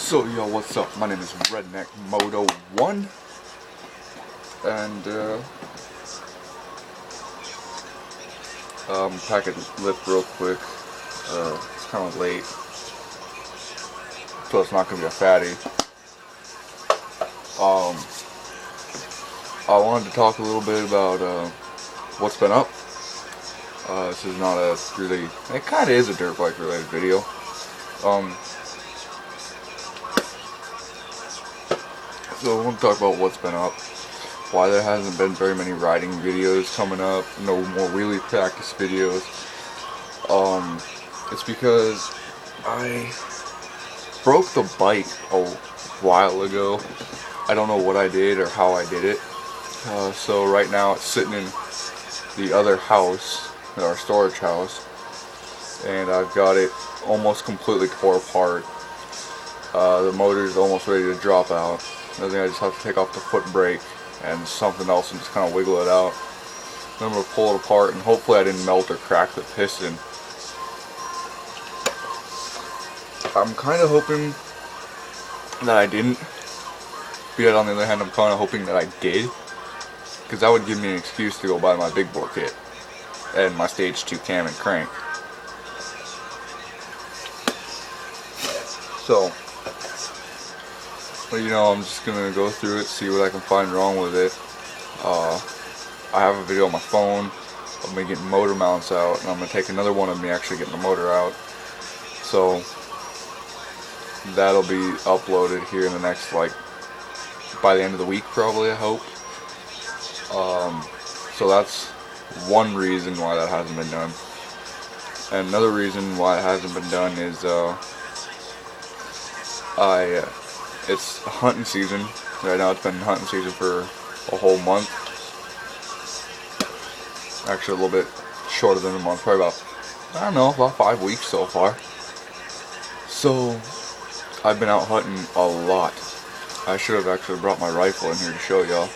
So yo, what's up? My name is Redneck Moto 1, and pack a lip real quick. It's kind of late, so it's not gonna be a fatty. I wanted to talk a little bit about what's been up. This is not a really, it kind of is a dirt bike related video. So I want to talk about what's been up, why there hasn't been very many riding videos coming up, no more wheelie practice videos. It's because I broke the bike a while ago. I don't know what I did or how I did it. So right now it's sitting in the other house, our storage house, and I've got it almost completely tore apart. The motor's almost ready to drop out. I think I just have to take off the foot brake and something else and just kind of wiggle it out. Then I'm going to pull it apart, and hopefully I didn't melt or crack the piston. I'm kind of hoping that I didn't. But on the other hand, I'm kind of hoping that I did, because that would give me an excuse to go buy my big bore kit and my stage 2 cam and crank. So, but you know, I'm just gonna go through it, see what I can find wrong with it. I have a video on my phone of me getting motor mounts out, and I'm gonna take another one of me actually getting the motor out. So that'll be uploaded here in the next, like, by the end of the week probably, I hope. So that's one reason why that hasn't been done. And another reason why it hasn't been done is it's hunting season. Right now it's been hunting season for a whole month. Actually a little bit shorter than a month, probably about, I don't know, about 5 weeks so far. So I've been out hunting a lot. I should have actually brought my rifle in here to show y'all.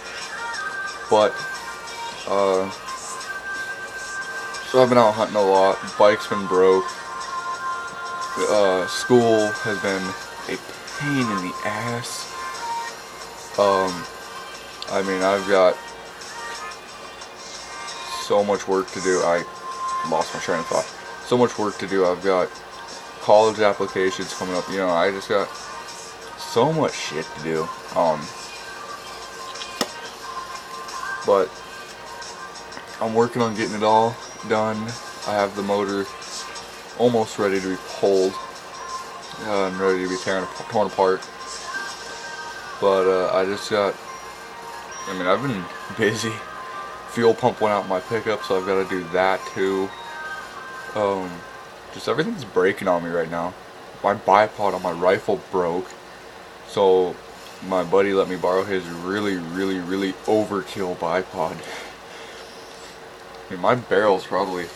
But so I've been out hunting a lot. Bike's been broke. School has been a pain in the ass. I mean, I've got so much work to do. I lost my train of thought. So much work to do. I've got college applications coming up. You know, I just got so much shit to do. But I'm working on getting it all done. I have the motor almost ready to be pulled. I'm ready to be torn apart. But I just got, I mean, I've been busy. Fuel pump went out in my pickup, so I've got to do that too. Just everything's breaking on me right now. My bipod on my rifle broke, so my buddy let me borrow his really overkill bipod. I mean, my barrel's probably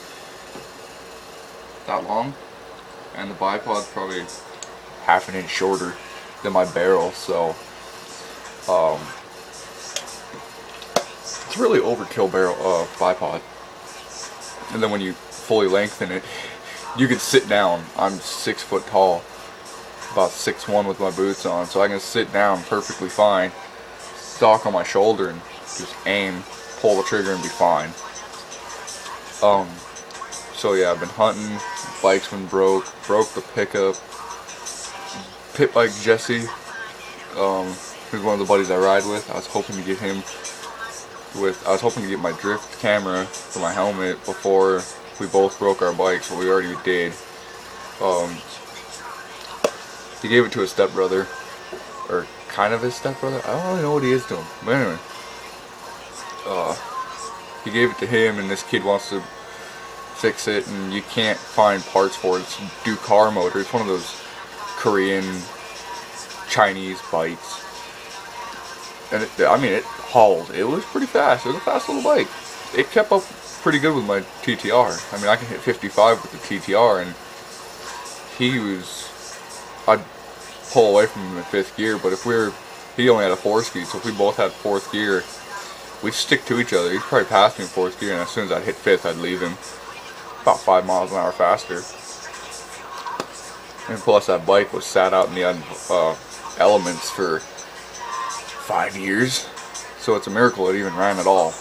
that long, and the bipod's probably half an inch shorter than my barrel, so it's really overkill barrel bipod. And then when you fully lengthen it, you can sit down. I'm 6 foot tall, about 6'1" with my boots on, so I can sit down perfectly fine, stock on my shoulder, and just aim, pull the trigger, and be fine. So yeah, I've been hunting. Bike's been broke the pickup. Pit bike Jesse, who's one of the buddies I ride with. I was hoping to get him I was hoping to get my drift camera for my helmet before we both broke our bikes, but we already did. He gave it to his stepbrother, or kind of his stepbrother. I don't really know what he is to him, but anyway, he gave it to him, and this kid wants to fix it, and you can't find parts for it. It's a Ducar motor. It's one of those Korean, Chinese bikes, and it hauled. It was pretty fast. It was a fast little bike. It kept up pretty good with my TTR. I mean, I can hit 55 with the TTR, and I'd pull away from him in 5th gear, but he only had a 4-speed, so if we both had 4th gear, we'd stick to each other. He'd probably pass me in 4th gear, and as soon as I'd hit 5th, I'd leave him about 5 miles an hour faster. And plus that bike was sat out in the elements for 5 years. So it's a miracle it even ran at all.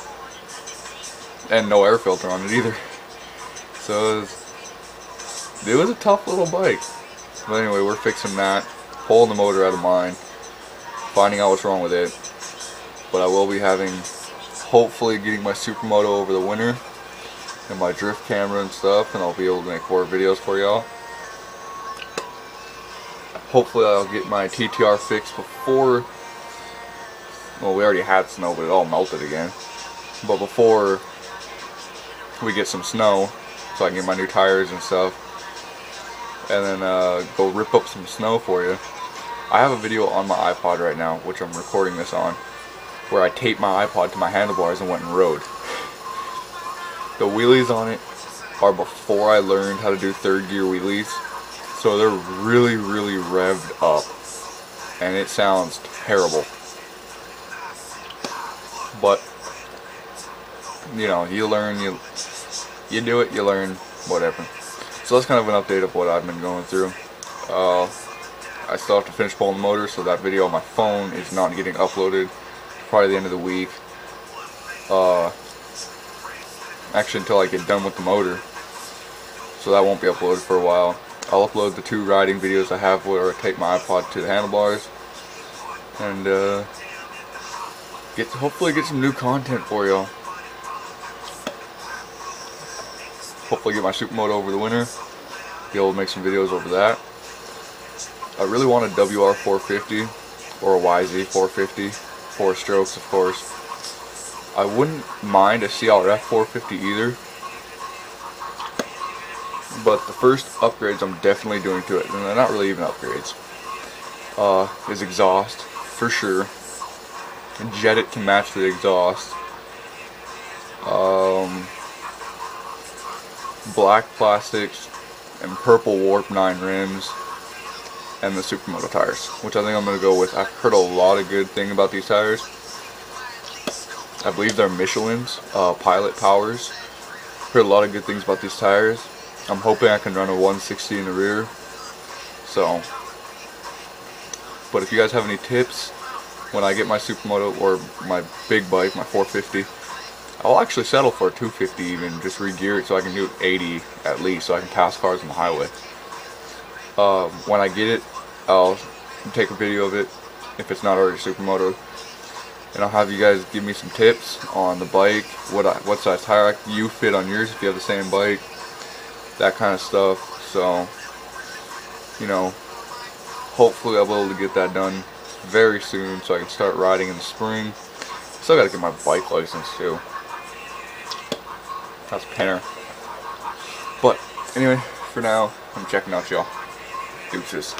And no air filter on it either. So it was a tough little bike. But anyway, we're fixing that. Pulling the motor out of mine. Finding out what's wrong with it. But I will be hopefully getting my supermoto over the winter. And my drift camera and stuff. And I'll be able to make more videos for y'all. Hopefully I'll get my TTR fixed before, well, we already had snow, but it all melted again. But before we get some snow, so I can get my new tires and stuff, and then go rip up some snow for you. I have a video on my iPod right now, which I'm recording this on, where I taped my iPod to my handlebars and went and rode. The wheelies on it are before I learned how to do third gear wheelies. So they're really, really revved up, and it sounds terrible. But you know, you learn, you do it, you learn, whatever. So that's kind of an update of what I've been going through. I still have to finish pulling the motor, so that video on my phone is not getting uploaded. Probably the end of the week. Actually, until I get done with the motor, so that won't be uploaded for a while. I'll upload the 2 riding videos I have where I take my iPod to the handlebars, and hopefully get some new content for y'all. Hopefully get my supermoto over the winter, be able to make some videos over that. I really want a WR450 or a YZ450, 4 strokes of course. I wouldn't mind a CRF 450 either. But the first upgrades I'm definitely doing to it, and they're not really even upgrades, is exhaust, for sure. Jet it to match the exhaust. Black plastics and purple Warp 9 rims, and the supermoto tires, which I think I'm going to go with. I've heard a lot of good things about these tires. I believe they're Michelin's, Pilot Powers. Heard a lot of good things about these tires. I'm hoping I can run a 160 in the rear. So, but if you guys have any tips when I get my supermoto or my big bike, my 450, I'll actually settle for a 250 even, just re-gear it so I can do 80 at least, so I can pass cars on the highway. When I get it, I'll take a video of it if it's not already supermoto, and I'll have you guys give me some tips on the bike, what size tire you fit on yours if you have the same bike. That kind of stuff. So, you know, hopefully I'll be able to get that done very soon so I can start riding in the spring. Still gotta get my bike license too. That's Penner. But anyway, for now, I'm checking out y'all. Deuces.